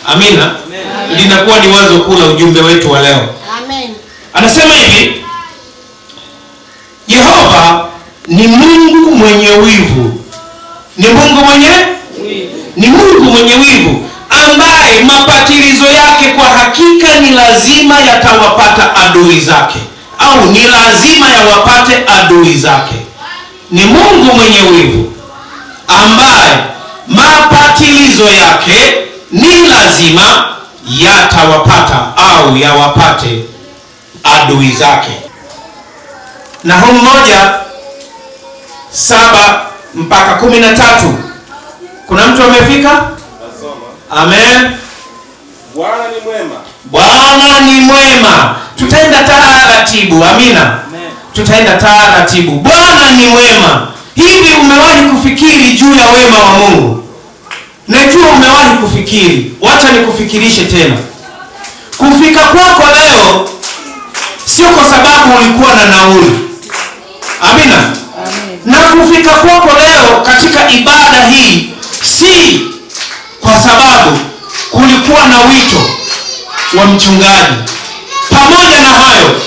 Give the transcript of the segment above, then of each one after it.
Amina. Amen. Linakuwa ni wazo kuu la ujumbe wetu wa leo. Amen. Anasema hivi, Yehova ni Mungu mwenye wivu. Ni Mungu mwenye wivu. Ni Mungu mwenye wivu ambaye mapatilizo yake kwa hakika ni lazima yatawapata adui zake, au ni lazima yawapate adui zake. Ni Mungu mwenye wivu ambaye mapatilizo yake ni lazima yatawapata au yawapate adui zake. Nahumu 1:7-13. Kuna mtu amefika? Amen. Bwana ni mwema. Bwana ni mwema. Tutaenda taratibu. Amina. Amen. Tutaenda taratibu. Bwana ni mwema. Hivi umewahi kufikiri juu ya wema wa Mungu? Najua umewahi kufikiri. Wacha nikufikirishe tena. Kufika kwako leo sio kwa sababu ulikuwa na nauli. Amina. Amen. Na kufika kwako leo katika ibada hii si kwa sababu kulikuwa na wito wa mchungaji. Pamoja na hayo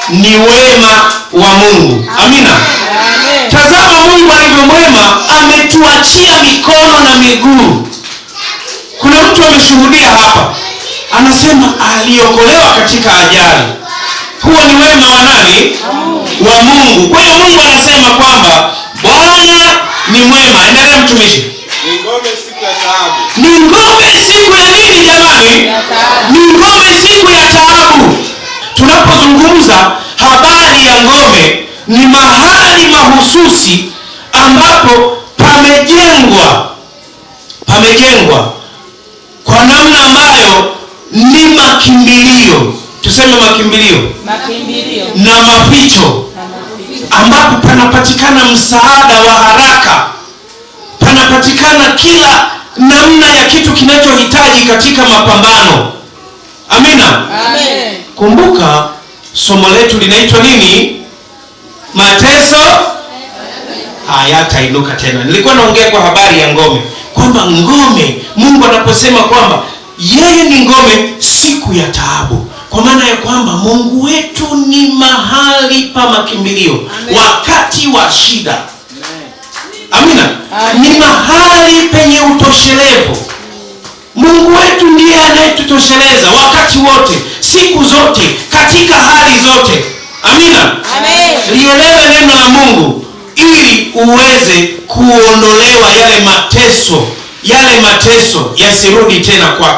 ni wema wa Mungu. Amina. Amen. Tazama Mungu alivyo mwema, ametuachia mikono na miguu. Kuna mtu ameshuhudia hapa, anasema aliokolewa katika ajali. Huo ni wema wa nani? Wa Mungu. Kwa hiyo Mungu anasema kwamba Bwana ni mwema. Endelea mtumishi. Ni ngome siku ya taabu. Ni ngome siku ya nini jamani? Ni ngome siku ya taabu. Tunapozungumza habari ya ngome, ni mahali mahususi ambapo pamejengwa kwa namna ambayo ni makimbilio. Tuseme makimbilio na maficho, ambapo panapatikana msaada wa haraka, panapatikana kila namna ya kitu kinachohitaji katika mapambano. Amina. Amen. Kumbuka somo letu linaitwa nini? Mateso hayatainuka tena. Nilikuwa naongea kwa habari ya ngome, kwamba ngome, Mungu anaposema kwamba yeye ni ngome siku ya taabu, kwa maana ya kwamba Mungu wetu ni mahali pa makimbilio wakati wa shida. Amina. Ni mahali penye utoshelevu. Mungu wetu ndiye anayetutosheleza wakati wote, siku zote, katika hali zote. Amina. Amen. Lielewe neno la Mungu ili uweze kuondolewa yale mateso yasirudi tena kwako.